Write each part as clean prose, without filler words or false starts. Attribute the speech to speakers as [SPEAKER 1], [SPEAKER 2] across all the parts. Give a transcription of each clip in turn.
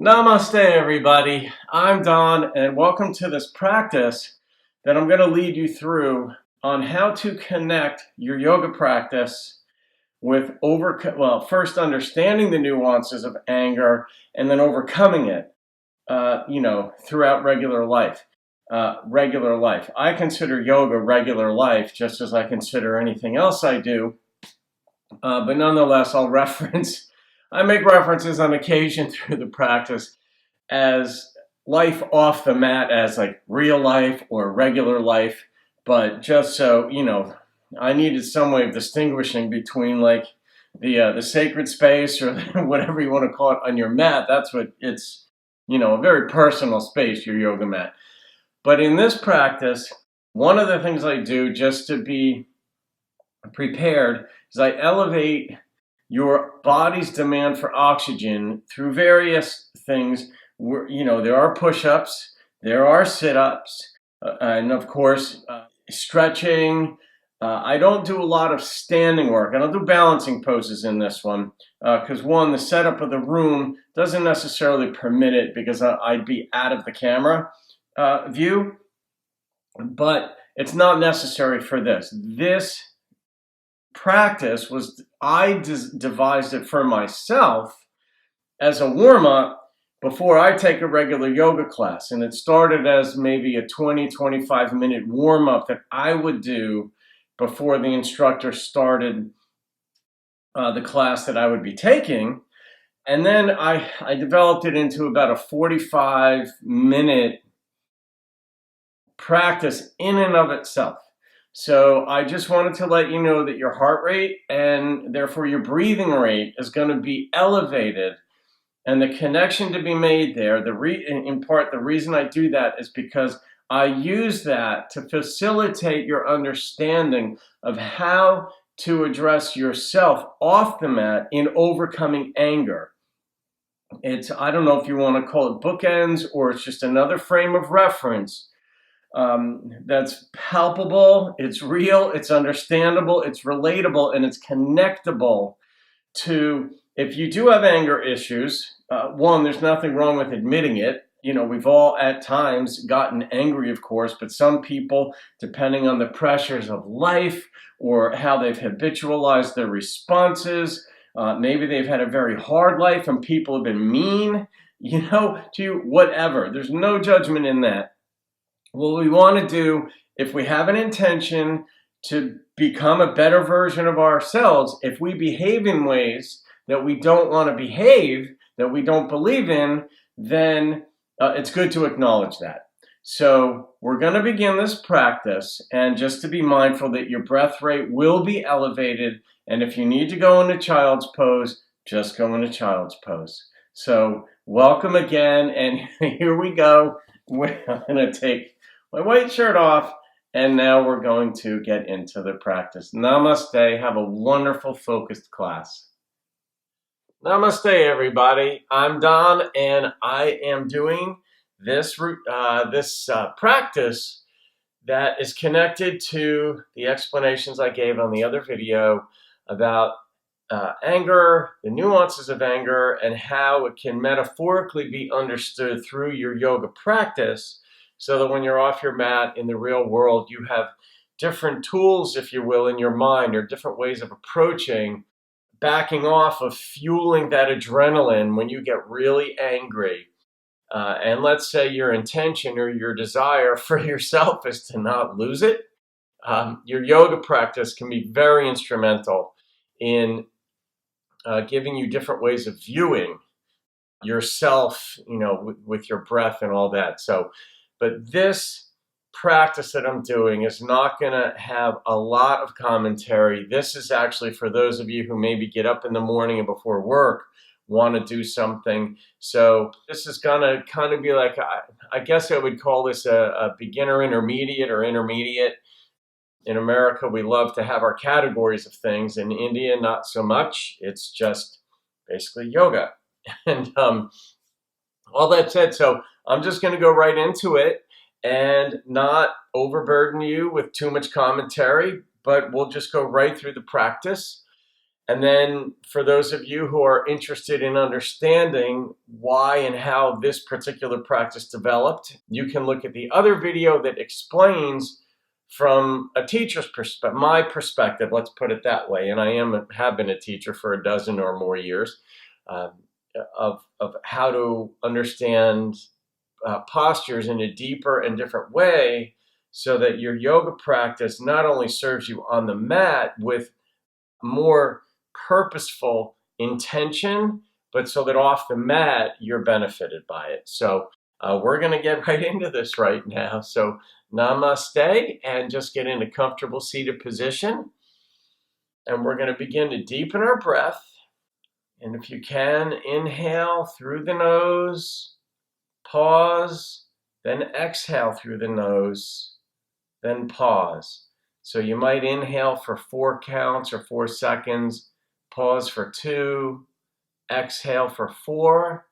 [SPEAKER 1] Namaste, everybody. I'm Don, and welcome to this practice that I'm going to lead you through on how to connect your yoga practice with first understanding the nuances of anger and then overcoming it, throughout regular life. I consider yoga regular life, just as I consider anything else I do. But nonetheless, I make references on occasion through the practice as life off the mat, as like real life or regular life. But just so you know, I needed some way of distinguishing between like the sacred space or whatever you want to call it on your mat. That's what it's, a very personal space, your yoga mat. But in this practice, one of the things I do just to be prepared is I elevate your body's demand for oxygen through various things. There are push-ups, there are sit-ups, and of course, stretching. I don't do a lot of standing work. I don't do balancing poses in this one because one, the setup of the room doesn't necessarily permit it because I'd be out of the camera view, but it's not necessary for this. This practice I devised it for myself as a warm-up before I take a regular yoga class. And it started as maybe a 20-25 minute warm-up that I would do before the instructor started the class that I would be taking. And then I developed it into about a 45-minute practice in and of itself. So I just wanted to let you know that your heart rate and therefore your breathing rate is going to be elevated, and the connection to be made there. In part, the reason I do that is because I use that to facilitate your understanding of how to address yourself off the mat in overcoming anger. I don't know if you want to call it bookends or it's just another frame of reference. That's palpable, it's real, it's understandable, it's relatable, and it's connectable to, if you do have anger issues, one, there's nothing wrong with admitting it. We've all at times gotten angry, of course, but some people, depending on the pressures of life or how they've habitualized their responses, maybe they've had a very hard life and people have been mean, to you, whatever. There's no judgment in that. What we want to do, if we have an intention to become a better version of ourselves, if we behave in ways that we don't want to behave, that we don't believe in, then it's good to acknowledge that. So we're going to begin this practice, and just to be mindful that your breath rate will be elevated, and if you need to go into child's pose, just go into child's pose. So welcome again, and here we go. We're going to take my white shirt off, and now we're going to get into the practice. Namaste. Have a wonderful, focused class. Namaste, everybody. I'm Don, and I am doing this practice that is connected to the explanations I gave on the other video about anger, the nuances of anger, and how it can metaphorically be understood through your yoga practice, so that when you're off your mat in the real world, you have different tools, if you will, in your mind, or different ways of approaching, backing off of fueling that adrenaline when you get really angry. And let's say your intention or your desire for yourself is to not lose it. Your yoga practice can be very instrumental in giving you different ways of viewing yourself, with your breath and all that. But this practice that I'm doing is not going to have a lot of commentary. This is actually for those of you who maybe get up in the morning and before work want to do something. So this is going to kind of be like, I guess I would call this a beginner intermediate or intermediate. In America, we love to have our categories of things. In India, not so much. It's just basically yoga. And all that said, so I'm just going to go right into it and not overburden you with too much commentary, but we'll just go right through the practice. And then for those of you who are interested in understanding why and how this particular practice developed, you can look at the other video that explains from a teacher's perspective, my perspective, let's put it that way. And I have been a teacher for a dozen or more years, of how to understand postures in a deeper and different way, so that your yoga practice not only serves you on the mat with more purposeful intention, but so that off the mat you're benefited by it. So we're going to get right into this right now. So namaste, and just get in a comfortable seated position. And we're going to begin to deepen our breath. And if you can, inhale through the nose, pause, then exhale through the nose, then pause. So you might inhale for 4 counts or 4 seconds, pause for 2, exhale for 4.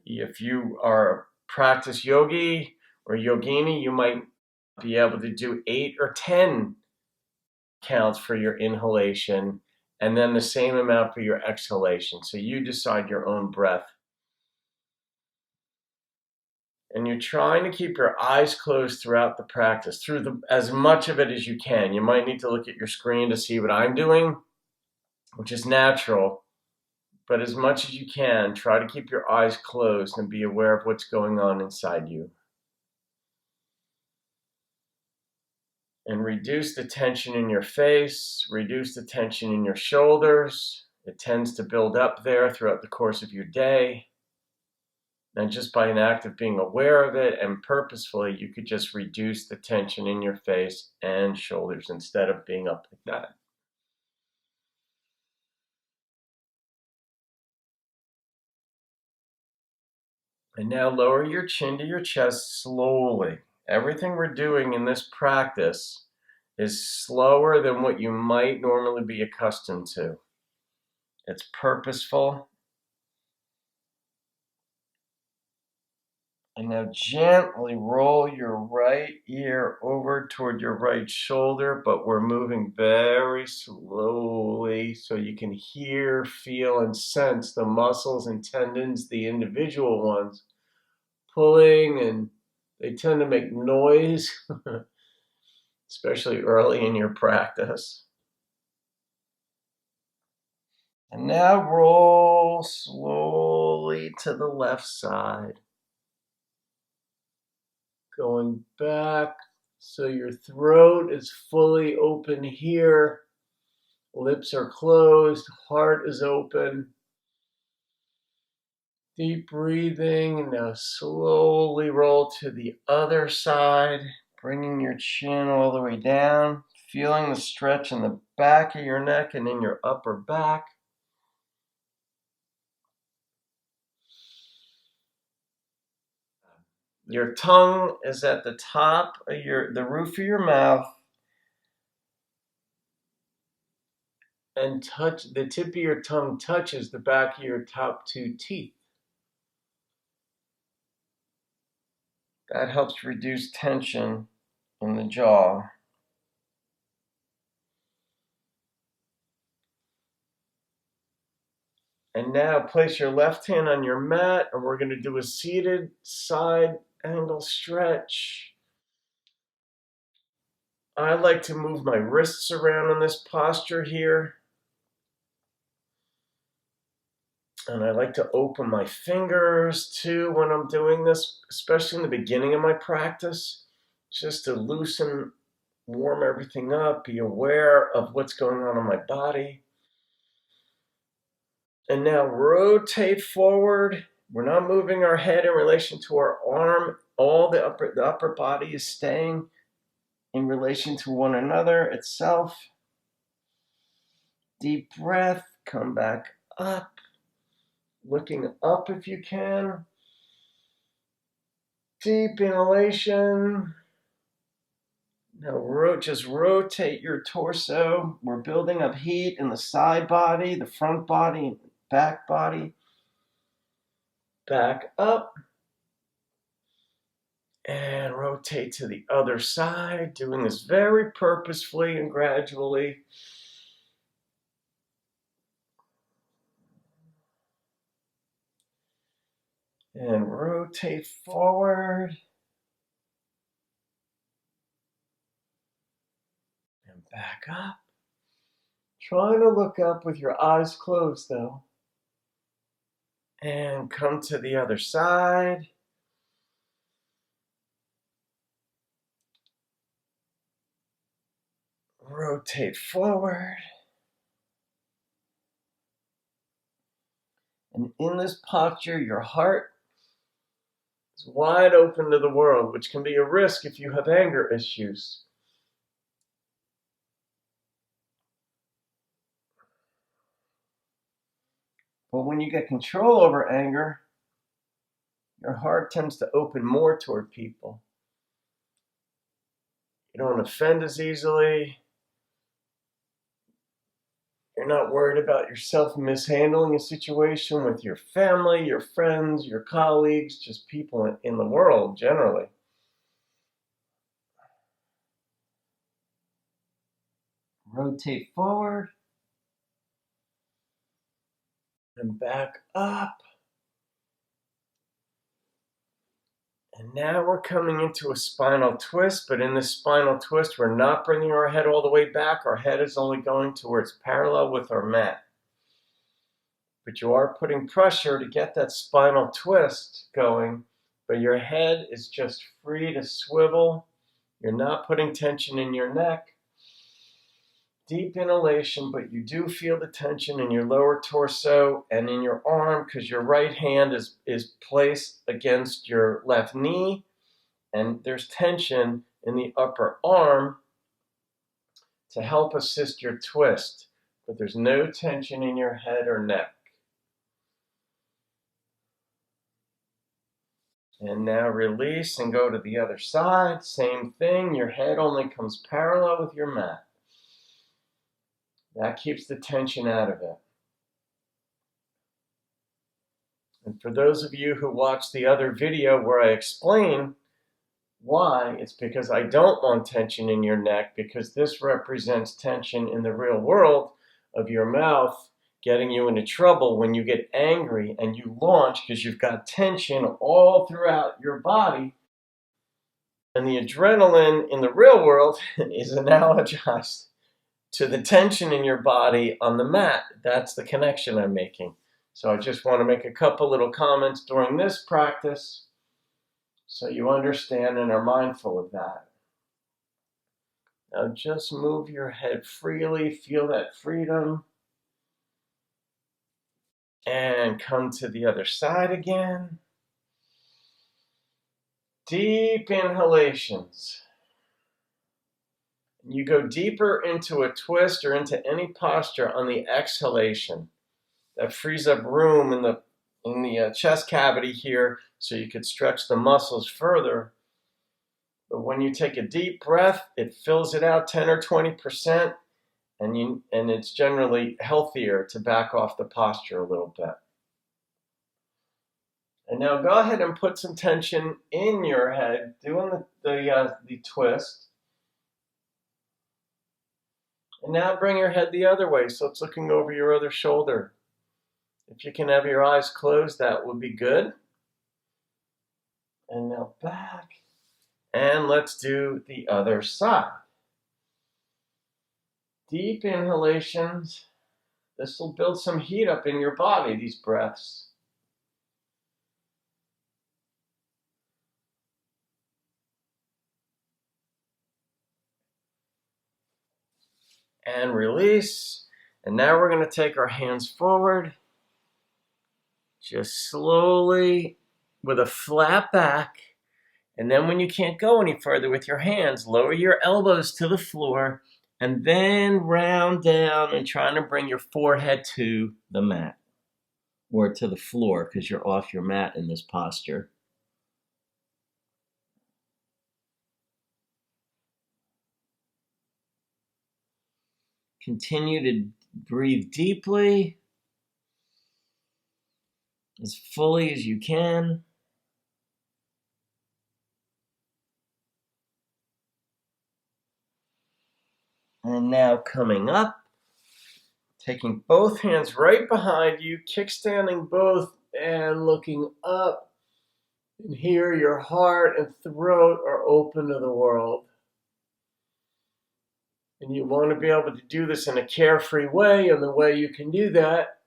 [SPEAKER 1] If you are a practice yogi or yogini, you might be able to do 8 or 10 counts for your inhalation, and then the same amount for your exhalation. So you decide your own breath. And you're trying to keep your eyes closed throughout the practice, as much of it as you can. You might need to look at your screen to see what I'm doing, which is natural. But as much as you can, try to keep your eyes closed and be aware of what's going on inside you. And reduce the tension in your face, reduce the tension in your shoulders. It tends to build up there throughout the course of your day. And just by an act of being aware of it and purposefully, you could just reduce the tension in your face and shoulders instead of being up like that. And now lower your chin to your chest slowly. Everything we're doing in this practice is slower than what you might normally be accustomed to. It's purposeful. And now gently roll your right ear over toward your right shoulder, but we're moving very slowly so you can hear, feel, and sense the muscles and tendons, the individual ones, pulling, and they tend to make noise, especially early in your practice. And now roll slowly to the left side. Going back so your throat is fully open here. Lips are closed, heart is open. Deep breathing, and now slowly roll to the other side, bringing your chin all the way down, feeling the stretch in the back of your neck and in your upper back. Your tongue is at the top of the roof of your mouth, and the tip of your tongue touches the back of your top 2 teeth. That helps reduce tension in the jaw. And now place your left hand on your mat, and we're going to do a seated side angle stretch. I like to move my wrists around in this posture here. And I like to open my fingers too when I'm doing this, especially in the beginning of my practice, just to loosen, warm everything up, be aware of what's going on in my body. And now rotate forward. We're not moving our head in relation to our arm. All the upper body is staying in relation to one another itself. Deep breath, come back up. Looking up if you can. Deep inhalation. Now just rotate your torso. We're building up heat in the side body, the front body, back body. Back up. And rotate to the other side, doing this very purposefully and gradually. And rotate forward. And back up. Trying to look up with your eyes closed though. And come to the other side. Rotate forward. And in this posture, your heart is wide open to the world, which can be a risk if you have anger issues. But when you get control over anger, your heart tends to open more toward people. You don't offend as easily. You're not worried about yourself mishandling a situation with your family, your friends, your colleagues, just people in the world generally. Rotate forward and back up. And now we're coming into a spinal twist, but in this spinal twist, we're not bringing our head all the way back. Our head is only going to where it's parallel with our mat. But you are putting pressure to get that spinal twist going, but your head is just free to swivel. You're not putting tension in your neck. Deep inhalation, but you do feel the tension in your lower torso and in your arm because your right hand is placed against your left knee, and there's tension in the upper arm to help assist your twist, but there's no tension in your head or neck. And now release and go to the other side. Same thing, your head only comes parallel with your mat. That keeps the tension out of it. And for those of you who watched the other video where I explain why, it's because I don't want tension in your neck, because this represents tension in the real world of your mouth getting you into trouble when you get angry and you launch because you've got tension all throughout your body. And the adrenaline in the real world is analogized to the tension in your body on the mat. That's the connection I'm making. So I just want to make a couple little comments during this practice so you understand and are mindful of that. Now just move your head freely, feel that freedom, and come to the other side again. Deep inhalations. You go deeper into a twist or into any posture on the exhalation. That frees up room in the chest cavity here so you could stretch the muscles further. But when you take a deep breath, it fills it out 10 or 20%, and it's generally healthier to back off the posture a little bit. And now go ahead and put some tension in your head, doing the twist. And now bring your head the other way so it's looking over your other shoulder. If you can have your eyes closed, that would be good. And now back. And let's do the other side. Deep inhalations. This will build some heat up in your body, these breaths. And release. And now we're going to take our hands forward. Just slowly with a flat back. And then when you can't go any further with your hands, lower your elbows to the floor and then round down and trying to bring your forehead to the mat or to the floor because you're off your mat in this posture. Continue to breathe deeply, as fully as you can. And now coming up, taking both hands right behind you, kickstanding both and looking up And here your heart and throat are open to the world. And you want to be able to do this in a carefree way, and the way you can do that,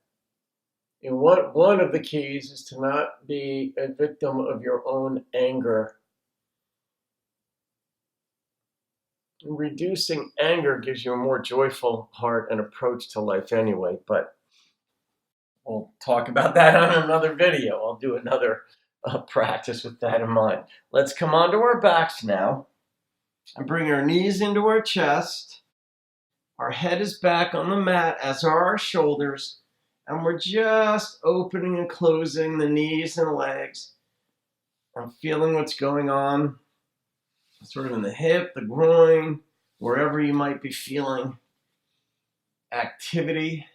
[SPEAKER 1] and one of the keys is to not be a victim of your own anger. Reducing anger gives you a more joyful heart and approach to life anyway, but we'll talk about that on another video. I'll do another practice with that in mind. Let's come onto our backs now and bring our knees into our chest. Our head is back on the mat, as are our shoulders, and we're just opening and closing the knees and legs. I'm feeling what's going on sort of in the hip, the groin, wherever you might be feeling activity.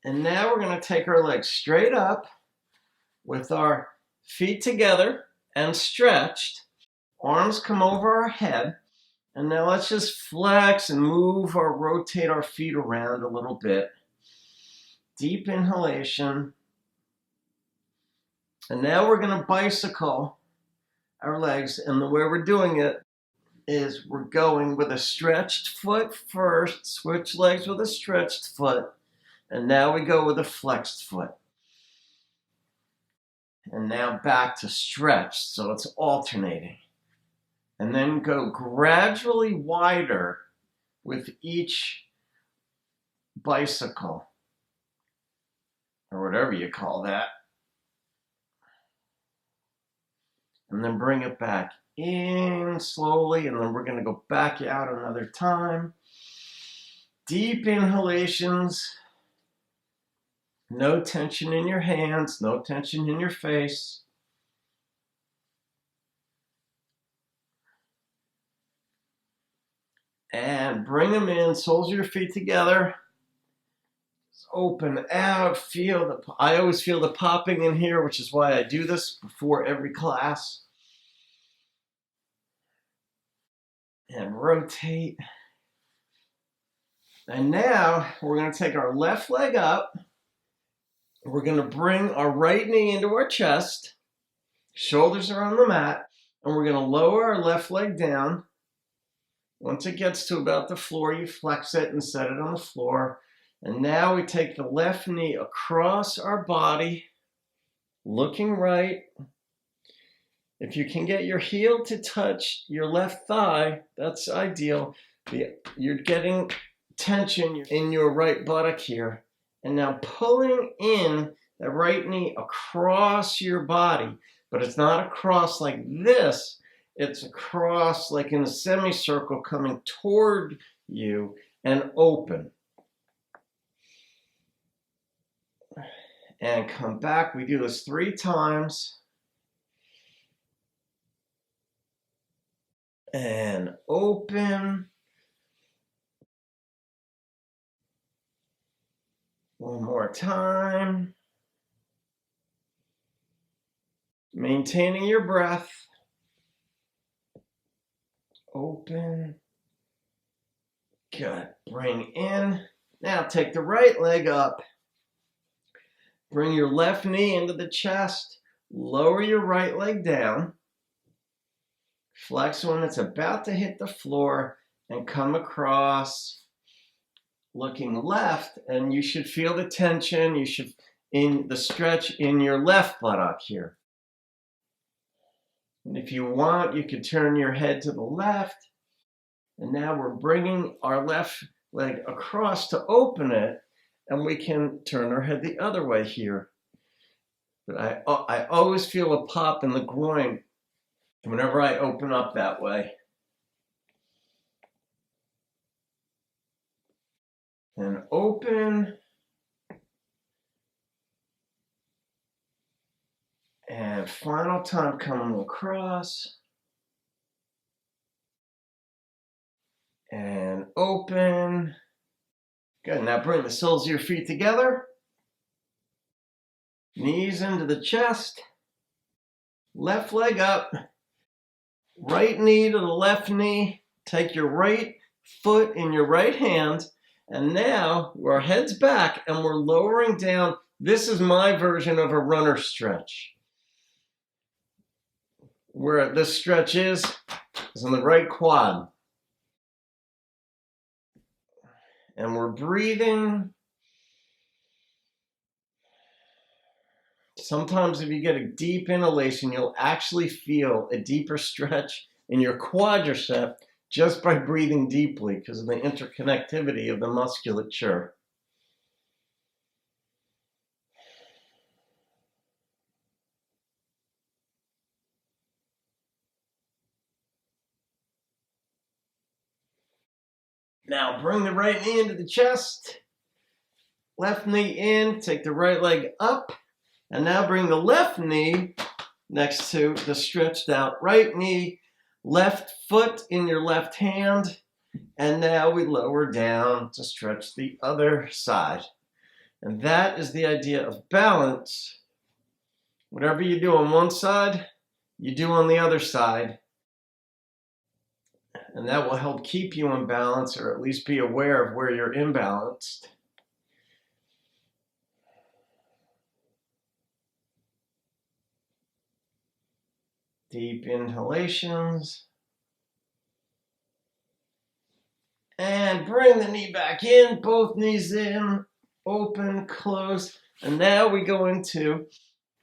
[SPEAKER 1] And now we're going to take our legs straight up with our feet together and stretched. Arms come over our head. And now let's just flex and move or rotate our feet around a little bit. Deep inhalation. And now we're going to bicycle our legs. And the way we're doing it is we're going with a stretched foot first. Switch legs with a stretched foot. And now we go with a flexed foot. And now back to stretched. So it's alternating. And then go gradually wider with each bicycle, or whatever you call that. And then bring it back in slowly, and then we're going to go back out another time. Deep inhalations. No tension in your hands, no tension in your face. And bring them in, soles of your feet together. Just open out, I always feel the popping in here, which is why I do this before every class. And rotate. And now we're going to take our left leg up. We're going to bring our right knee into our chest. Shoulders are on the mat. And we're going to lower our left leg down. Once it gets to about the floor, you flex it and set it on the floor. And now we take the left knee across our body, looking right. If you can get your heel to touch your left thigh, that's ideal. You're getting tension in your right buttock here. And now pulling in the right knee across your body. But it's not across like this. It's across like in a semicircle coming toward you and open. And come back. We do this 3 times. And open. One more time. Maintaining your breath. Open. Good. Bring in. Now take the right leg up. Bring your left knee into the chest. Lower your right leg down. Flex when it's about to hit the floor and come across looking left, and you should feel the tension. You should in the stretch in your left buttock here. And if you want, you could turn your head to the left. And now we're bringing our left leg across to open it, and we can turn our head the other way here. But I always feel a pop in the groin whenever I open up that way. And open. And final time coming across. And open. Good. Now bring the soles of your feet together. Knees into the chest. Left leg up. Right knee to the left knee. Take your right foot in your right hand. And now our head's back and we're lowering down This is my version of a runner stretch. Where this stretch is on the right quad. And we're breathing. Sometimes if you get a deep inhalation, you'll actually feel a deeper stretch in your quadricep just by breathing deeply because of the interconnectivity of the musculature. Now bring the right knee into the chest, left knee in, take the right leg up, and now bring the left knee next to the stretched out right knee, left foot in your left hand, and now we lower down to stretch the other side. And that is the idea of balance. Whatever you do on one side, you do on the other side. And that will help keep you in balance, or at least be aware of where you're imbalanced. Deep inhalations. And bring the knee back in, both knees in, open, close. And now we go into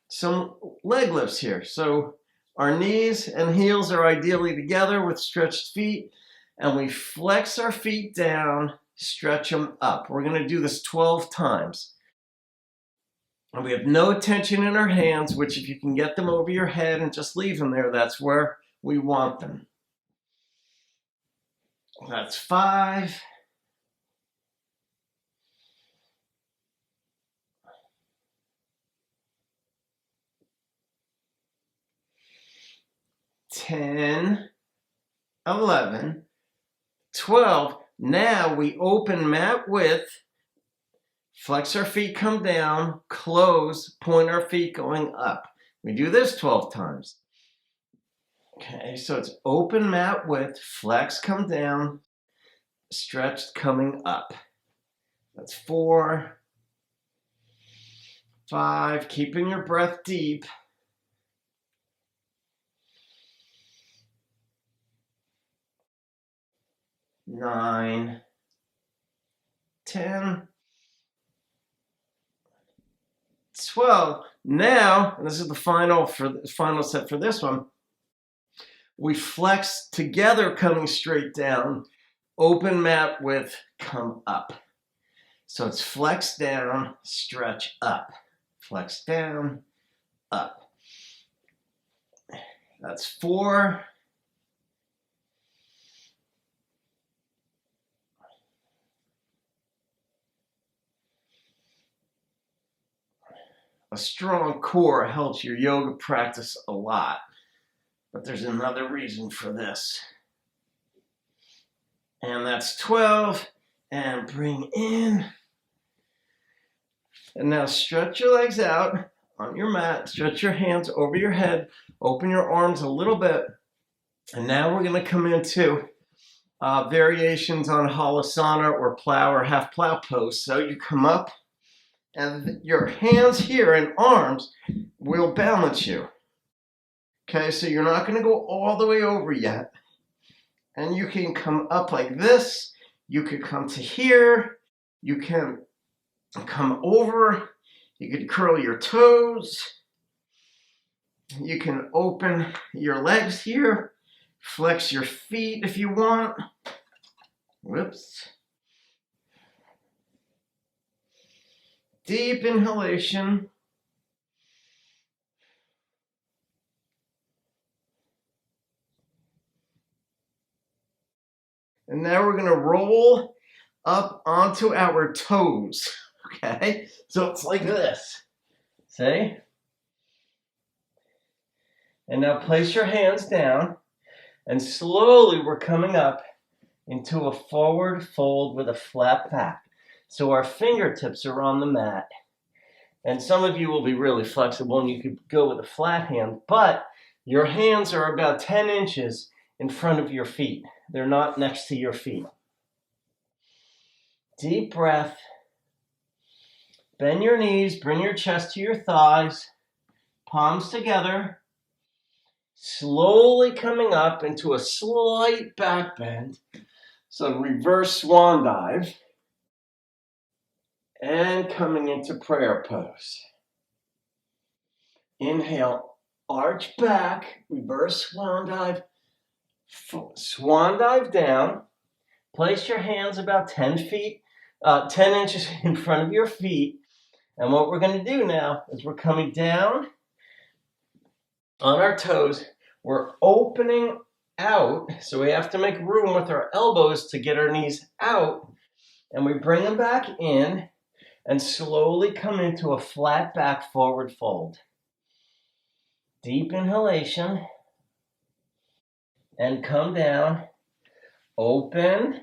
[SPEAKER 1] some leg lifts here. So our knees and heels are ideally together with stretched feet, and we flex our feet down, stretch them up. We're going to do this 12 times. And we have no tension in our hands, which if you can get them over your head and just leave them there, that's where we want them. That's 5. 10, 11, 12. Now we open mat width, flex our feet, come down, close, point our feet going up. We do this 12 times. Okay, so it's open mat width, flex, come down, stretched, coming up. That's 4, 5, keeping your breath deep. 9, 10, 12. Now, and this is the final set for this one, we flex together coming straight down, open mat width, come up. So it's flex down, stretch up, flex down, up. That's 4, 'A strong core helps your yoga practice a lot, but there's another reason for this. And that's 12, and bring in. And now stretch your legs out on your mat, stretch your hands over your head, open your arms a little bit. And now we're going to come into variations on halasana or plow or half plow pose. So you come up, and your hands here and arms will balance you. Okay, so you're not going to go all the way over yet. And you can come up like this. You could come to here. You can come over. You could curl your toes. You can open your legs here. Flex your feet if you want. Whoops. Deep inhalation. And now we're going to roll up onto our toes. Okay? So it's like this. See? And now place your hands down. And slowly we're coming up into a forward fold with a flat back. So our fingertips are on the mat. And some of you will be really flexible and you could go with a flat hand, but your hands are about 10 inches in front of your feet. They're not next to your feet. Deep breath. Bend your knees, bring your chest to your thighs, palms together, slowly coming up into a slight back bend. So reverse swan dive, and coming into prayer pose. Inhale, arch back, reverse swan dive down. Place your hands about 10 inches in front of your feet. And what we're going to do now is we're coming down on our toes. We're opening out, so we have to make room with our elbows to get our knees out. And we bring them back in and slowly come into a flat back forward fold. Deep inhalation. And come down. Open.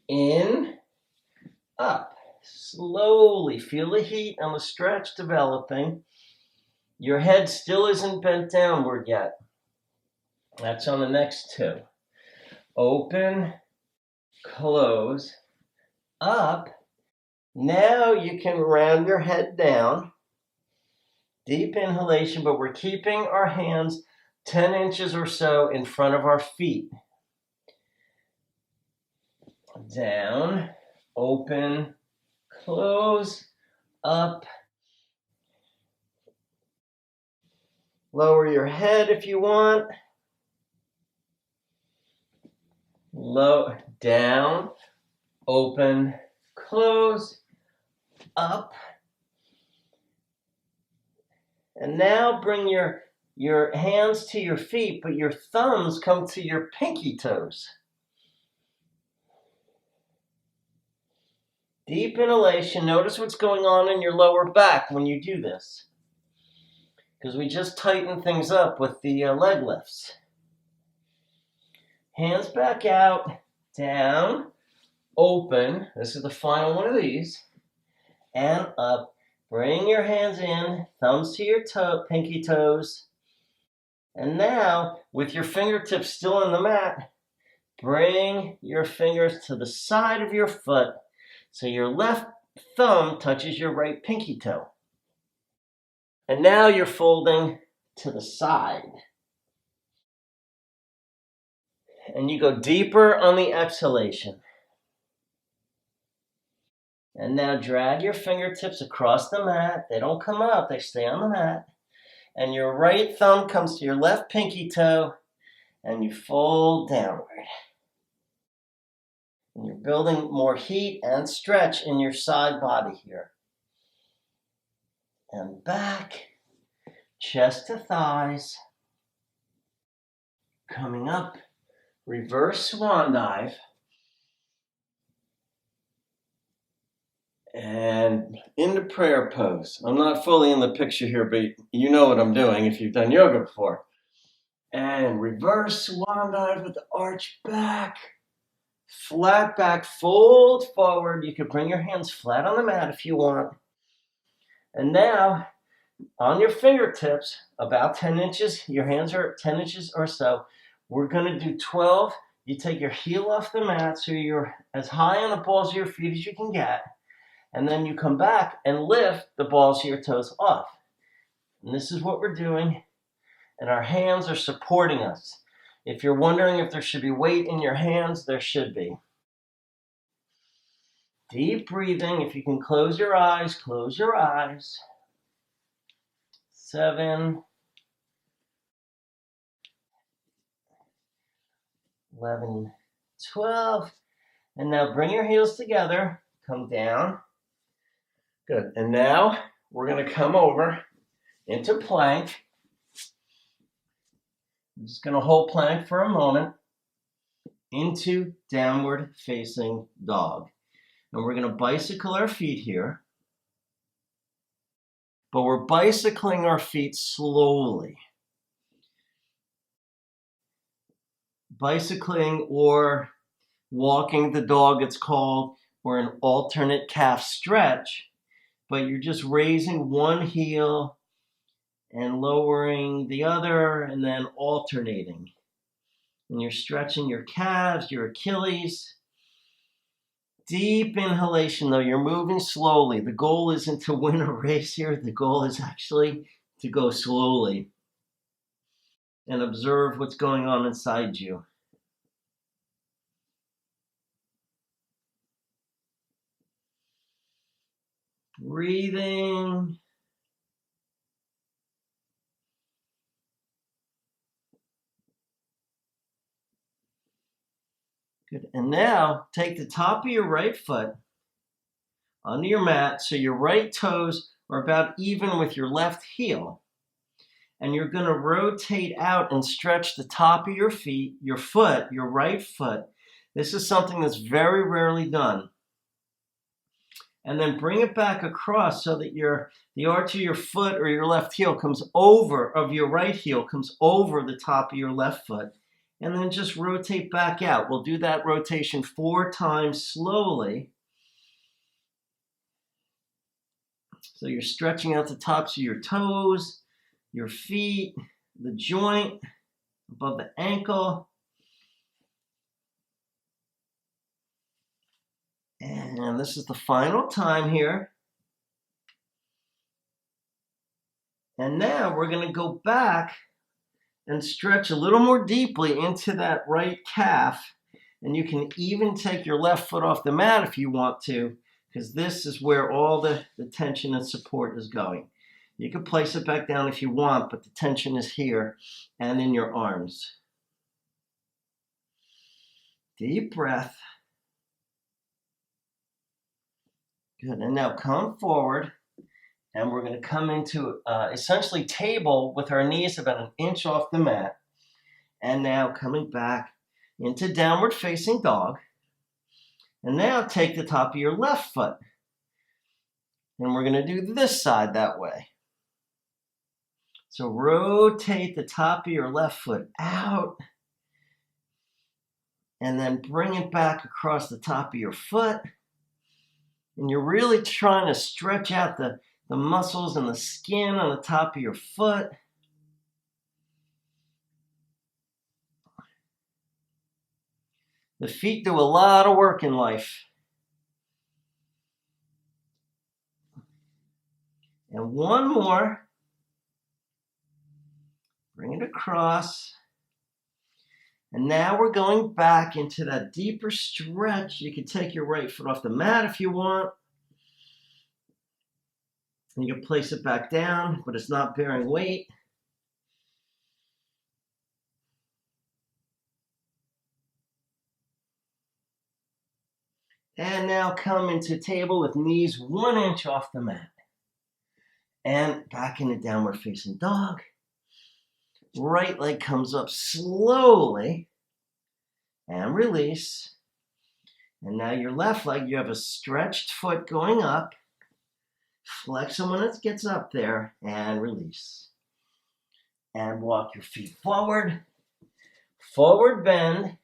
[SPEAKER 1] In. Up. Slowly feel the heat and the stretch developing. Your head still isn't bent downward yet. That's on the next two. Open, close, up. Now you can round your head down. Deep inhalation, but we're keeping our hands 10 inches or so in front of our feet. Down, open, close, up. Lower your head if you want. Low, down, open, close, up. And now bring your hands to your feet, but your thumbs come to your pinky toes. Deep inhalation. Notice what's going on in your lower back when you do this, because we just tightened things up with the leg lifts. Hands back out, down, open. This is the final one of these. And up. Bring your hands in, thumbs to your pinky toes. And now, with your fingertips still on the mat, bring your fingers to the side of your foot so your left thumb touches your right pinky toe. And now you're folding to the side. And you go deeper on the exhalation. And now drag your fingertips across the mat. They don't come up, they stay on the mat. And your right thumb comes to your left pinky toe, and you fold downward. And you're building more heat and stretch in your side body here. And back, chest to thighs. Coming up, reverse swan dive. And into prayer pose. I'm not fully in the picture here, but you know what I'm doing if you've done yoga before. And reverse swan dive with the arch back. Flat back, fold forward. You can bring your hands flat on the mat if you want. And now, on your fingertips, about 10 inches, your hands are 10 inches or so. We're going to do 12. You take your heel off the mat so you're as high on the balls of your feet as you can get. And then you come back and lift the balls of your toes off. And this is what we're doing. And our hands are supporting us. If you're wondering if there should be weight in your hands, there should be. Deep breathing. If you can close your eyes, close your eyes. 7, 11, 12. And now bring your heels together. Come down. Good. And now we're going to come over into plank. I'm just going to hold plank for a moment. Into downward facing dog. And we're going to bicycle our feet here. But we're bicycling our feet slowly. Bicycling or walking the dog, it's called, or an alternate calf stretch. But you're just raising one heel and lowering the other and then alternating. And you're stretching your calves, your Achilles.
[SPEAKER 2] Deep inhalation, though. You're moving slowly. The goal isn't to win a race here. The goal is actually to go slowly and observe what's going on inside you. Breathing. Good. And now take the top of your right foot onto your mat so your right toes are about even with your left heel. And you're going to rotate out and stretch the top of your feet, your foot, your right foot. This is something that's very rarely done. And then bring it back across so that the arch of your foot or your left heel comes over, of your right heel comes over the top of your left foot. And then just rotate back out. We'll do that rotation 4 times slowly. So you're stretching out the tops of your toes, your feet, the joint above the ankle. And this is the final time here. And now we're going to go back and stretch a little more deeply into that right calf. And you can even take your left foot off the mat if you want to, because this is where all the tension and support is going. You can place it back down if you want, but the tension is here and in your arms. Deep breath. Good. And now come forward. And we're going to come into essentially table with our knees about an inch off the mat. And now coming back into downward facing dog. And now take the top of your left foot. And we're going to do this side that way. So rotate the top of your left foot out. And then bring it back across the top of your foot. And you're really trying to stretch out the muscles and the skin on the top of your foot. The feet do a lot of work in life. And one more. Bring it across. And now we're going back into that deeper stretch. You can take your right foot off the mat if you want. And you can place it back down, but it's not bearing weight. And now come into table with knees 1 inch off the mat. And back into downward facing dog. Right leg comes up slowly. And release. And now your left leg, you have a stretched foot going up. Flex it when it gets up there and release. And walk your feet forward. Forward bend.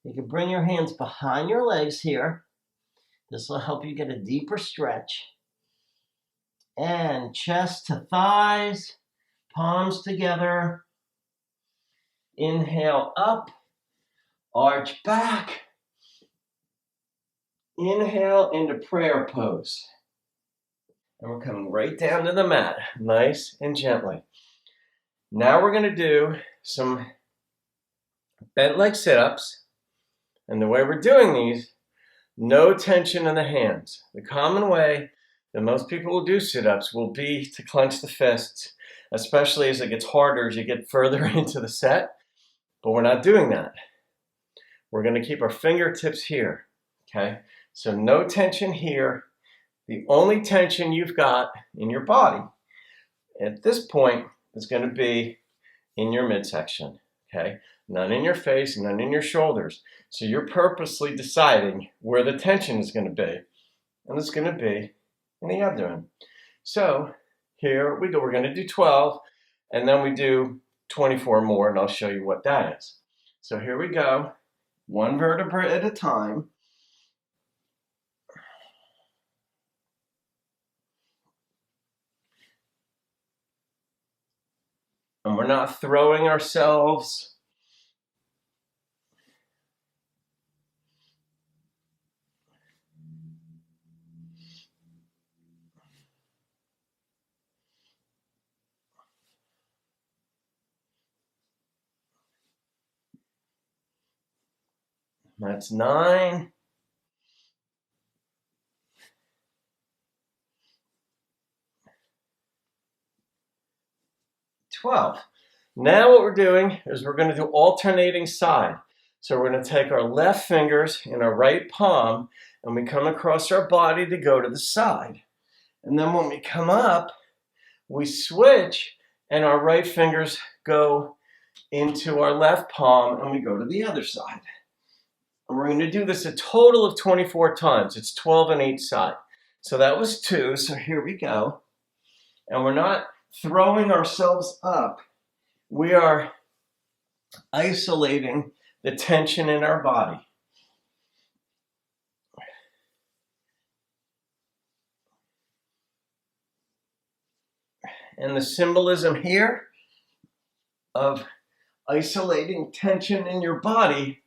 [SPEAKER 2] You can bring your hands behind your legs here. This will help you get a deeper stretch. And chest to thighs, palms together. Inhale up, arch back. Inhale into prayer pose. And we're coming right down to the mat, nice and gently. Now we're going to do some bent leg sit-ups. And the way we're doing these, no tension in the hands. The common way that most people will do sit-ups will be to clench the fists, especially as it gets harder as you get further into the set. But we're not doing that. We're going to keep our fingertips here, okay? So no tension here. The only tension you've got in your body at this point is going to be in your midsection, okay? None in your face, none in your shoulders. So you're purposely deciding where the tension is going to be, and it's going to be in the abdomen. So here we go. We're going to do 12, and then we do 24 more, and I'll show you what that is. So here we go, one vertebra at a time. And we're not throwing ourselves. That's 9. 12. Now what we're doing is we're going to do alternating side. So we're going to take our left fingers in our right palm and we come across our body to go to the side. And then when we come up, we switch and our right fingers go into our left palm and we go to the other side. And we're going to do this a total of 24 times. It's 12 on each side. So that was 2. So here we go. And we're not throwing ourselves up. We are isolating the tension in our body. And the symbolism here of isolating tension in your body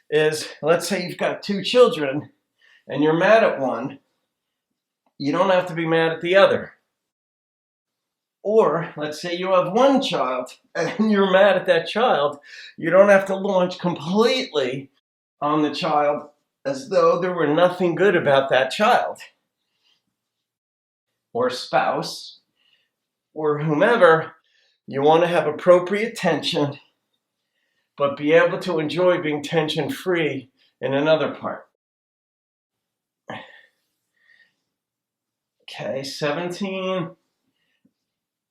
[SPEAKER 2] is, let's say you've got 2 children and you're mad at one, you don't have to be mad at the other. Or let's say you have 1 child and you're mad at that child, you don't have to launch completely on the child as though there were nothing good about that child or spouse or whomever. You want to have appropriate tension, but be able to enjoy being tension-free in another part. Okay, 17,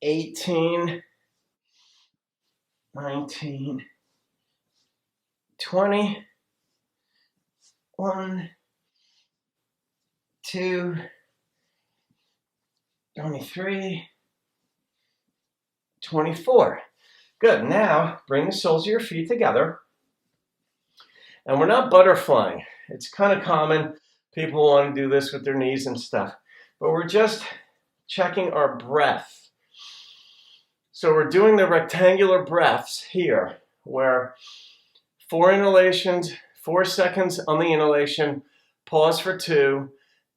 [SPEAKER 2] 18, 19, 20, 1, 2, 23, 24. Good. Now bring the soles of your feet together. And we're not butterflying. It's kind of common. People want to do this with their knees and stuff. But we're just checking our breath. So we're doing the rectangular breaths here, where 4 inhalations, 4 seconds on the inhalation, pause for 2,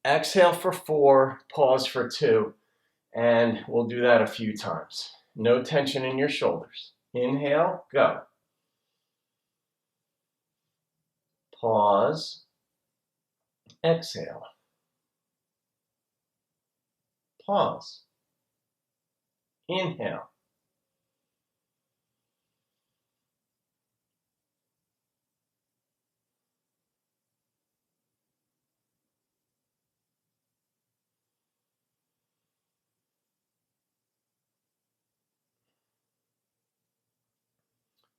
[SPEAKER 2] exhale for 4, pause for 2. And we'll do that a few times. No tension in your shoulders. Inhale, go. Pause, exhale. Pause. Inhale.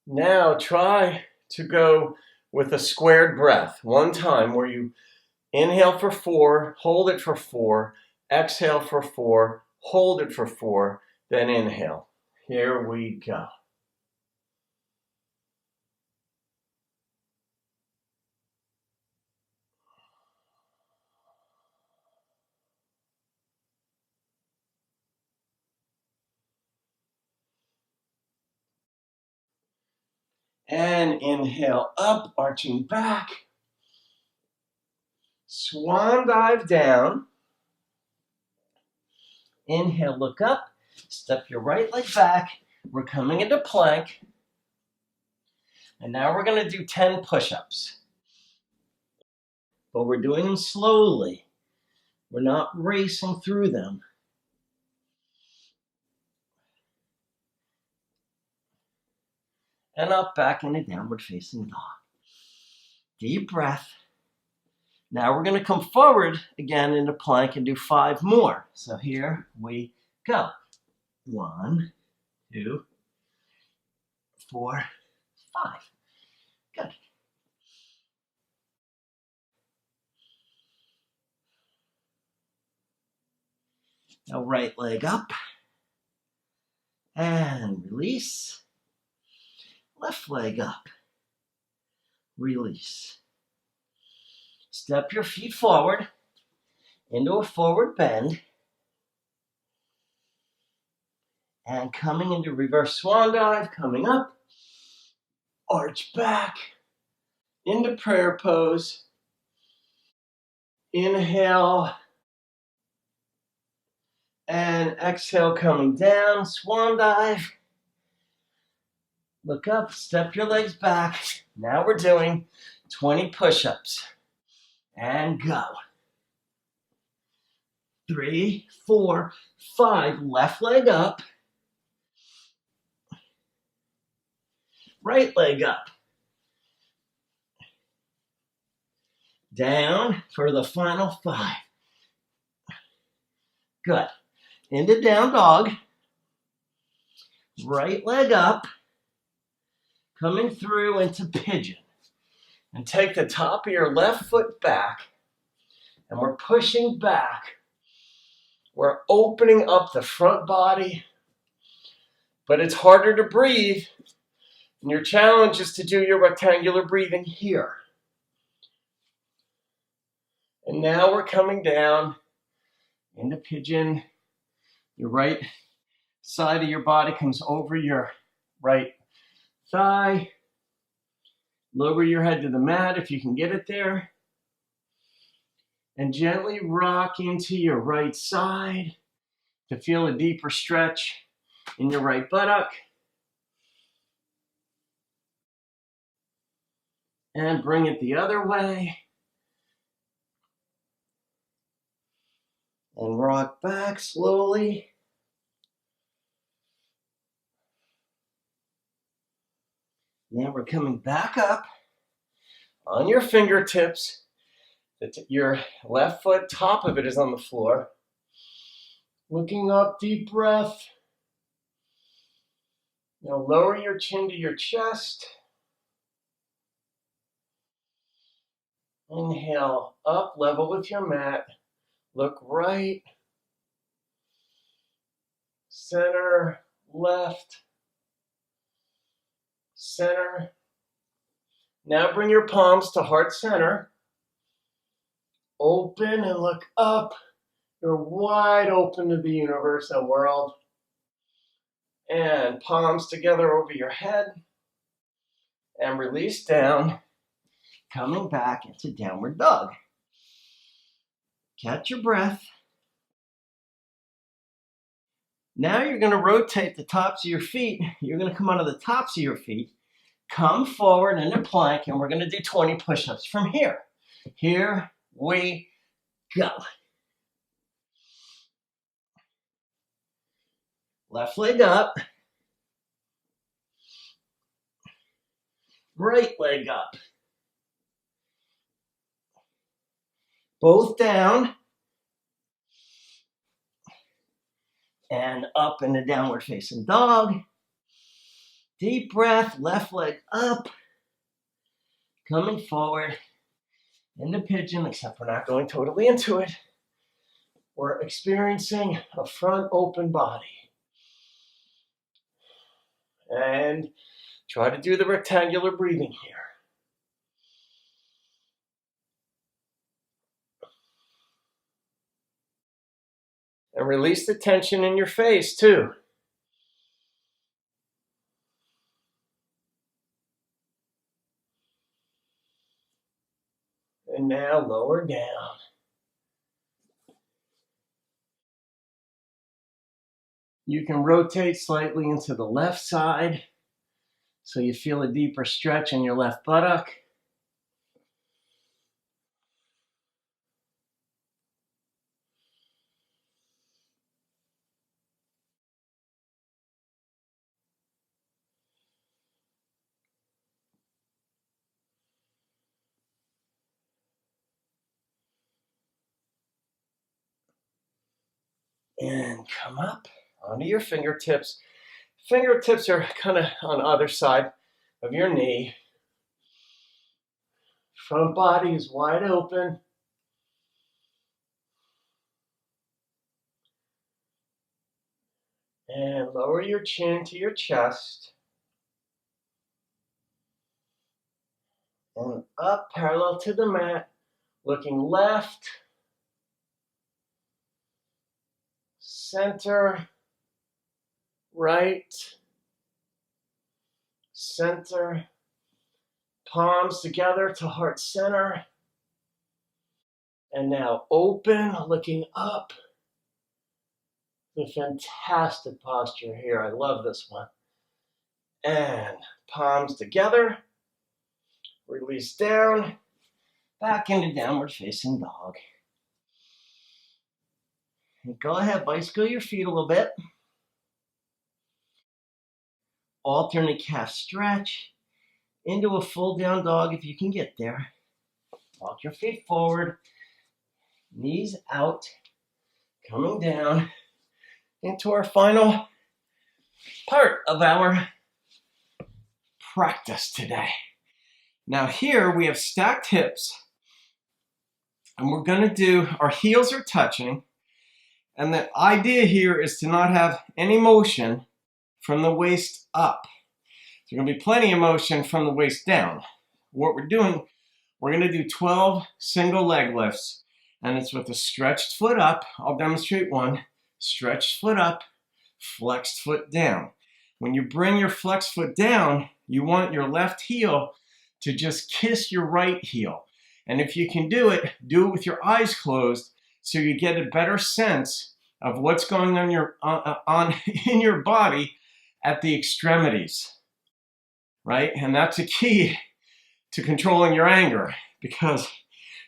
[SPEAKER 2] Now try to go with a squared breath. One time where you inhale for 4, hold it for 4, exhale for 4, hold it for 4, then inhale. Here we go. And inhale up, arching back. Swan dive down. Inhale, look up. Step your right leg back. We're coming into plank. And now we're going to do 10 push-ups. But we're doing them slowly. We're not racing through them. And up, back into downward facing dog. Deep breath. Now we're going to come forward again into plank and do 5 more. So here we go. 1, 2, 4, 5. Good. Now right leg up. And release. Left leg up. Release. Step your feet forward into a forward bend. And coming into reverse swan dive, coming up. Arch back. Into prayer pose. Inhale. And exhale, coming down, swan dive. Look up, step your legs back. Now we're doing 20 push-ups. And go. 3, 4, 5. Left leg up. Right leg up. Down for the final 5. Good. Into down dog. Right leg up. Coming through into pigeon. And take the top of your left foot back. And we're pushing back. We're opening up the front body. But it's harder to breathe. And your challenge is to do your rectangular breathing here. And now we're coming down into pigeon. Your right side of your body comes over your right thigh. Lower your head to the mat if you can get it there. And gently rock into your right side to feel a deeper stretch in your right buttock. And bring it the other way. And rock back slowly. Now we're coming back up on your fingertips. Your left foot, top of it is on the floor. Looking up, deep breath. Now lower your chin to your chest. Inhale up, level with your mat. Look right, center, left, center. Now bring your palms to heart center. Open and look up. You're wide open to the universe and world. And palms together over your head. And release down. Coming back into downward dog. Catch your breath. Now you're going to rotate the tops of your feet. You're going to come onto the tops of your feet. Come forward into plank, and we're going to do 20 push-ups from here. Here we go. Left leg up. Right leg up. Both down. And up in the downward facing dog. Deep breath, left leg up. Coming forward into pigeon, except we're not going totally into it. We're experiencing a front open body. And try to do the rectangular breathing here. And release the tension in your face too. And now lower down. You can rotate slightly into the left side so you feel a deeper stretch in your left buttock. And come up onto your fingertips. Fingertips are kind of on the other side of your knee. Front body is wide open. And lower your chin to your chest. And up parallel to the mat, looking left, center, right, center, palms together to heart center. And now open, looking up. The fantastic posture here. I love this one. And palms together. Release down, back into downward facing dog. And go ahead, bicycle your feet a little bit. Alternate calf stretch into a full down dog if you can get there. Walk your feet forward, knees out, coming down into our final part of our practice today. Now here we have stacked hips, and we're going to do, our heels are touching, and the idea here is to not have any motion from the waist up. There's going to be plenty of motion from the waist down. What we're doing, we're going to do 12 single leg lifts, and it's with a stretched foot up. I'll demonstrate one. Stretched foot up, flexed foot down. When you bring your flexed foot down, you want your left heel to just kiss your right heel. And if you can do it with your eyes closed so you get a better sense of what's going on in your body at the extremities, right? And that's a key to controlling your anger, because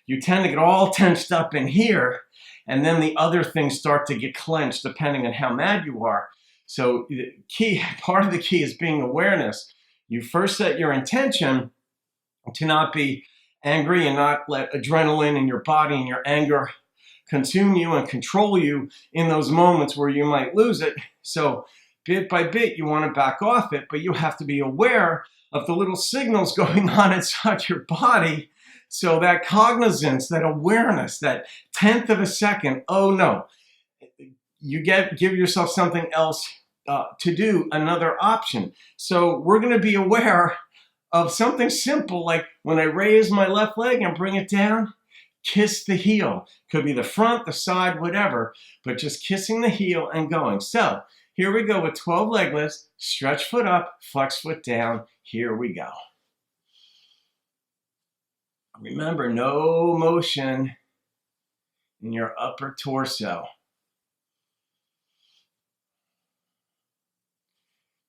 [SPEAKER 2] you tend to get all tensed up in here, and then the other things start to get clenched depending on how mad you are. So the key, part of the key is being awareness. You first set your intention to not be angry and not let adrenaline in your body and your anger consume you and control you in those moments where you might lose it. So bit by bit, you want to back off it, but you have to be aware of the little signals going on inside your body. So that cognizance, that awareness, that tenth of a second, oh no, you give yourself something else to do, another option. So we're going to be aware of something simple, like when I raise my left leg and bring it down, kiss the heel. Could be the front, the side, whatever, but just kissing the heel and going. So here we go with 12 leg lifts, stretch foot up, flex foot down. Here we go. Remember, no motion in your upper torso.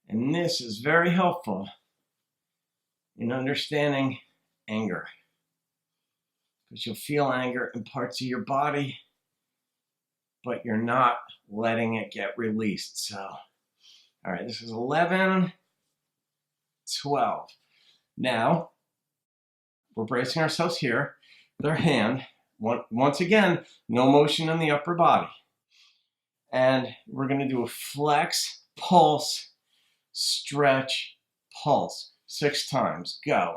[SPEAKER 2] And this is very helpful in understanding anger, because you'll feel anger in parts of your body, but you're not letting it get released. So, all right, this is 11, 12. Now, we're bracing ourselves here with our hand. Once again, no motion in the upper body. And we're going to do a flex, pulse, stretch, pulse. 6 times. Go.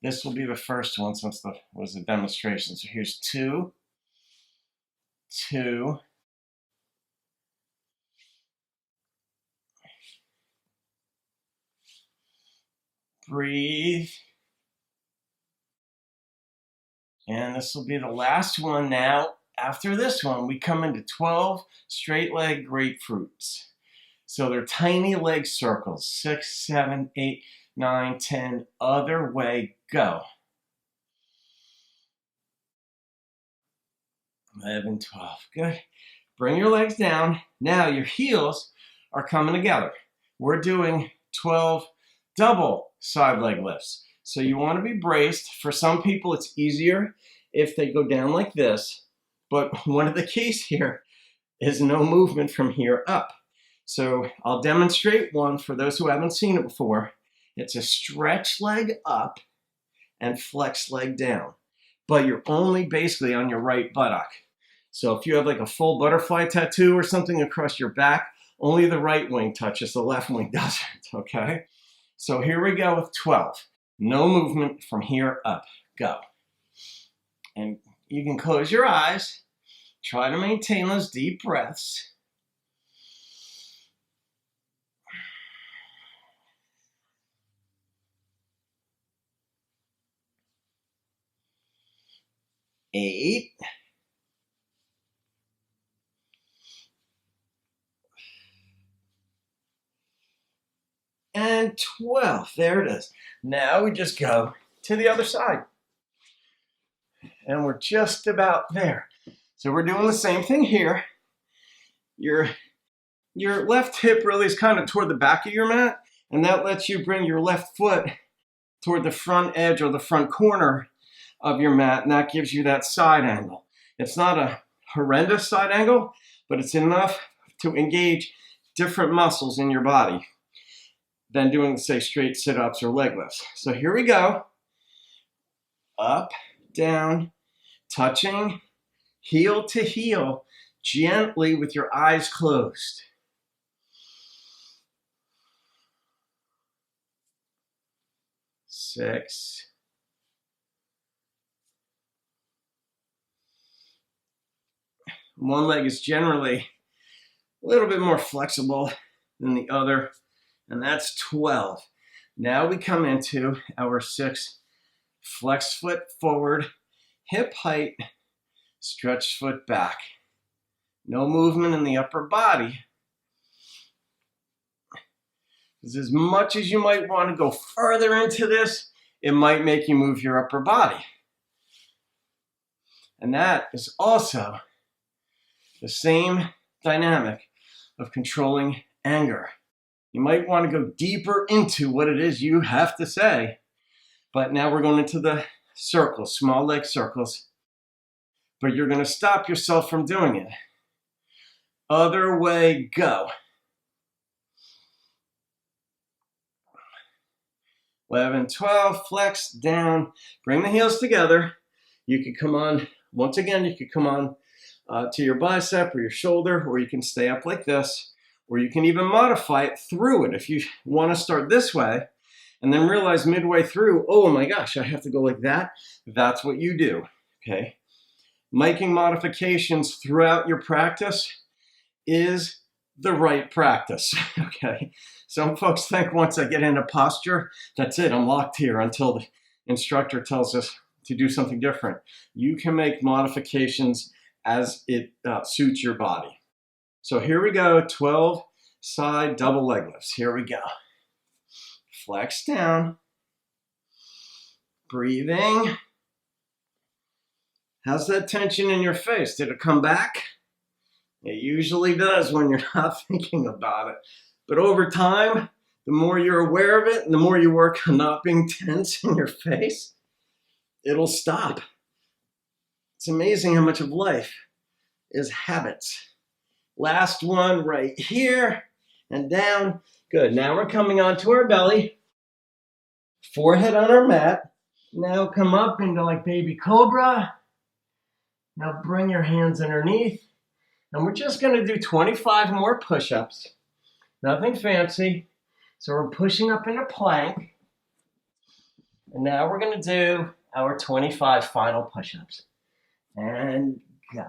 [SPEAKER 2] This will be the first one since it was a demonstration. So here's 2, 2, breathe. And this will be the last one now. After this one, we come into 12 straight leg grapefruits. So they're tiny leg circles. 6, 7, 8, 9, 10, other way, go. 11, 12, good. Bring your legs down. Now your heels are coming together. We're doing 12 double side leg lifts. So you want to be braced. For some people, it's easier if they go down like this. But one of the keys here is no movement from here up. So I'll demonstrate one for those who haven't seen it before. It's a stretch leg up and flex leg down, but you're only basically on your right buttock. So if you have like a full butterfly tattoo or something across your back, only the right wing touches, the left wing doesn't, okay? So here we go with 12. No movement from here up, go. And you can close your eyes, try to maintain those deep breaths. Eight. And 12. There it is. Now we just go to the other side. And we're just about there. So we're doing the same thing here. Your left hip really is kind of toward the back of your mat, and that lets you bring your left foot
[SPEAKER 1] toward the front edge or the front corner of your mat, and that gives you that side angle. It's not a horrendous side angle, but it's enough to engage different muscles in your body than doing, say, straight sit-ups or leg lifts. So here we go. Up, down, touching, heel to heel, gently with your eyes closed. 6. One leg is generally a little bit more flexible than the other, and that's 12. Now we come into our 6. Flex foot forward, hip height, stretch foot back. No movement in the upper body. Because as much as you might want to go further into this, it might make you move your upper body. And that is also the same dynamic of controlling anger. You might want to go deeper into what it is you have to say. But now we're going into the circles, small leg circles. But you're going to stop yourself from doing it. Other way, go. 11, 12, flex, down. Bring the heels together. You could come on, once again, you could come on to your bicep or your shoulder, or you can stay up like this, or you can even modify it through it. If you want to start this way, and then realize midway through, oh my gosh, I have to go like that. That's what you do, okay? Making modifications throughout your practice is the right practice, okay? Some folks think once I get into posture, that's it, I'm locked here until the instructor tells us to do something different. You can make modifications as it suits your body. So here we go, 12 side double leg lifts. Here we go. Flex down, breathing. How's that tension in your face? Did it come back? It usually does when you're not thinking about it. But over time, the more you're aware of it and the more you work on not being tense in your face, it'll stop. It's amazing how much of life is habits. Last one right here and down. Good. Now we're coming onto our belly. Forehead on our mat. Now come up into like baby cobra. Now bring your hands underneath. And we're just going to do 25 more push-ups. Nothing fancy. So we're pushing up into plank. And now we're going to do our 25 final push-ups. And go.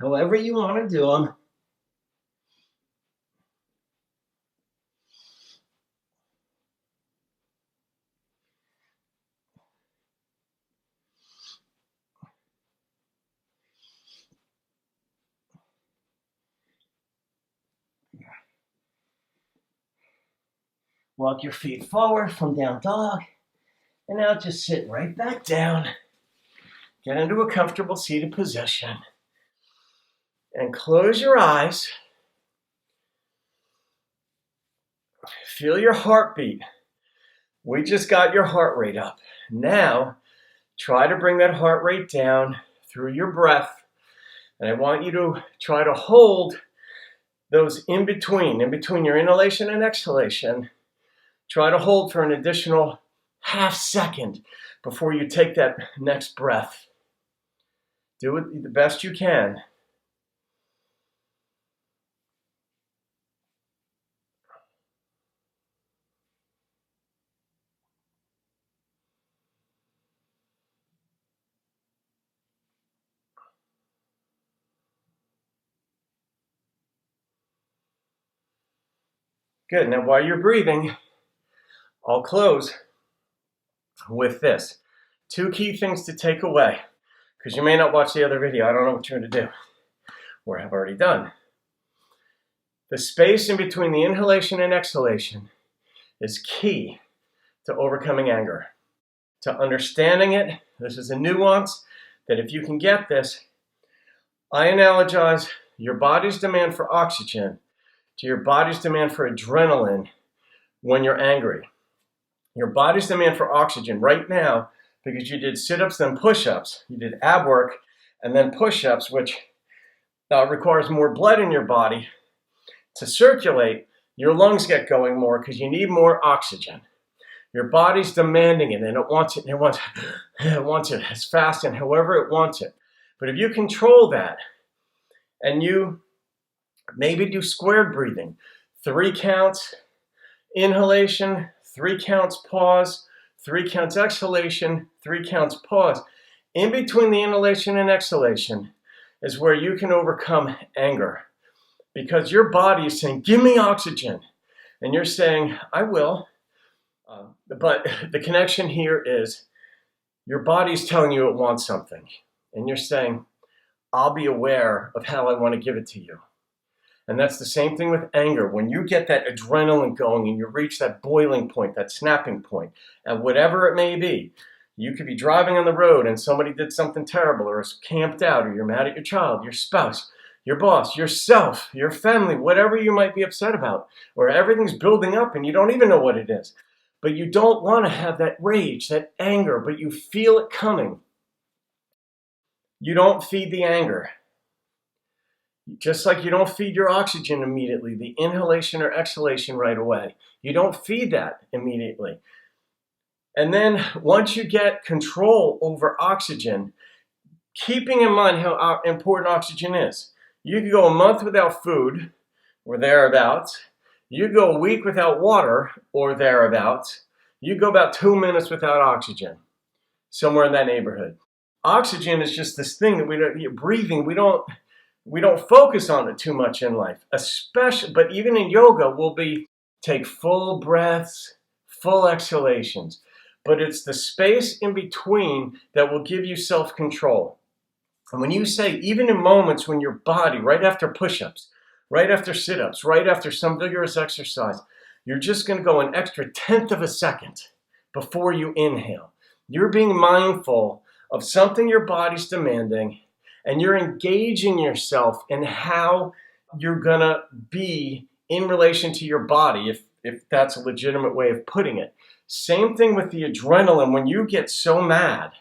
[SPEAKER 1] However you want to do them. Walk your feet forward from down dog. And now just sit right back down. Get into a comfortable seated position. And close your eyes. Feel your heartbeat. We just got your heart rate up. Now, try to bring that heart rate down through your breath. And I want you to try to hold those in between your inhalation and exhalation. Try to hold for an additional half second before you take that next breath. Do it the best you can. Good. Now while you're breathing, I'll close with this. 2 key things to take away, because you may not watch the other video. I don't know what you're going to do, or have already done. The space in between the inhalation and exhalation is key to overcoming anger. To understanding it, this is a nuance that if you can get this, I analogize your body's demand for oxygen to your body's demand for adrenaline when you're angry. Your body's demand for oxygen right now, because you did sit-ups, then push-ups. You did ab work and then push-ups, which requires more blood in your body to circulate. Your lungs get going more because you need more oxygen. Your body's demanding it, and it wants it, and it wants it as fast and however it wants it. But if you control that, and you maybe do squared breathing, 3 counts inhalation, 3 counts pause, 3 counts exhalation, 3 counts pause. In between the inhalation and exhalation is where you can overcome anger, because your body is saying, give me oxygen. And you're saying, I will. But the connection here is your body's telling you it wants something. And you're saying, I'll be aware of how I want to give it to you. And that's the same thing with anger. When you get that adrenaline going and you reach that boiling point, that snapping point, and whatever it may be, you could be driving on the road and somebody did something terrible, or is camped out, or you're mad at your child, your spouse, your boss, yourself, your family, whatever you might be upset about, or everything's building up and you don't even know what it is. But you don't want to have that rage, that anger, but you feel it coming. You don't feed the anger. Just like you don't feed your oxygen immediately, the inhalation or exhalation right away. You don't feed that immediately. And then once you get control over oxygen, keeping in mind how important oxygen is. You could go a month without food, or thereabouts. You go a week without water, or thereabouts. You go about 2 minutes without oxygen, somewhere in that neighborhood. Oxygen is just this thing that breathing, we don't focus on it too much in life, especially, but even in yoga, we'll take full breaths, full exhalations. But it's the space in between that will give you self-control. And when you say, even in moments when your body, right after push-ups, right after sit-ups, right after some vigorous exercise, you're just going to go an extra 1/10 of a second before you inhale. You're being mindful of something your body's demanding, and you're engaging yourself in how you're going to be in relation to your body, if that's a legitimate way of putting it. Same thing with the adrenaline. When you get so mad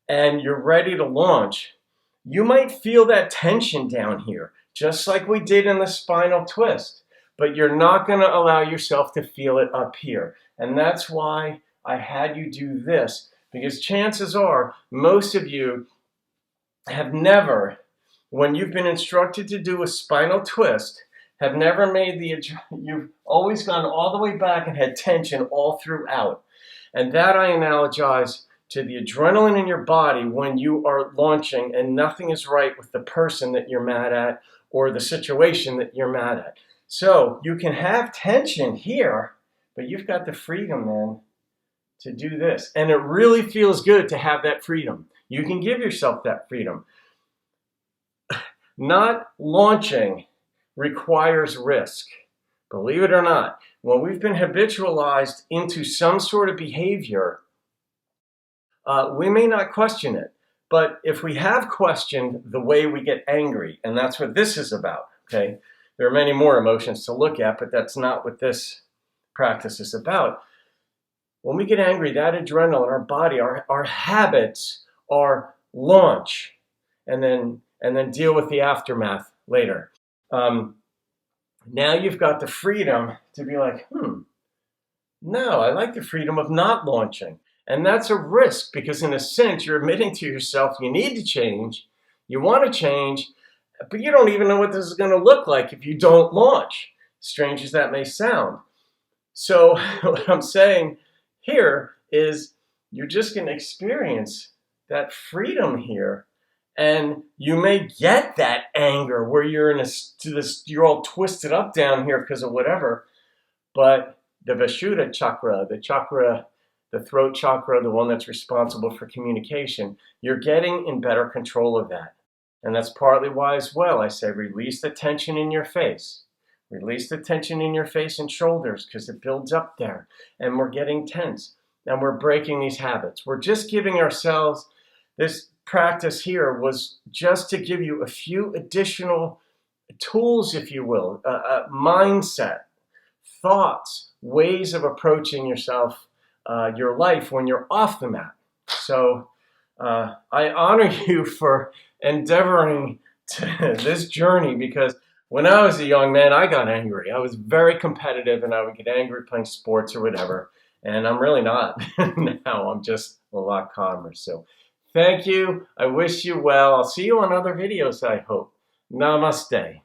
[SPEAKER 1] and you're ready to launch, you might feel that tension down here, just like we did in the spinal twist, but you're not going to allow yourself to feel it up here. And that's why I had you do this, because chances are most of you have never, when you've been instructed to do a spinal twist, have never you've always gone all the way back and had tension all throughout. And that I analogize to the adrenaline in your body when you are launching and nothing is right with the person that you're mad at or the situation that you're mad at. So you can have tension here, but you've got the freedom then to do this. And it really feels good to have that freedom. You can give yourself that freedom. Not launching requires risk. Believe it or not, when we've been habitualized into some sort of behavior, we may not question it. But if we have questioned the way we get angry, and that's what this is about, okay? There are many more emotions to look at, but that's not what this practice is about. When we get angry, that adrenaline, our body, our habits are launch and then deal with the aftermath later. Now you've got the freedom to be like, no, I like the freedom of not launching. And that's a risk, because in a sense, you're admitting to yourself you need to change, you want to change, but you don't even know what this is going to look like if you don't launch, strange as that may sound. So what I'm saying here is you're just going to experience that freedom here. And you may get that anger where you're you're all twisted up down here because of whatever. But the Vishuddha chakra, the throat chakra, the one that's responsible for communication, you're getting in better control of that. And that's partly why as well I say release the tension in your face. Release the tension in your face and shoulders, because it builds up there and we're getting tense and we're breaking these habits. We're just giving ourselves this practice here was just to give you a few additional tools, if you will, mindset, thoughts, ways of approaching yourself, your life when you're off the mat. So I honor you for endeavoring to this journey, because when I was a young man, I got angry. I was very competitive and I would get angry playing sports or whatever. And I'm really not now. I'm just a lot calmer. So thank you. I wish you well. I'll see you on other videos, I hope. Namaste.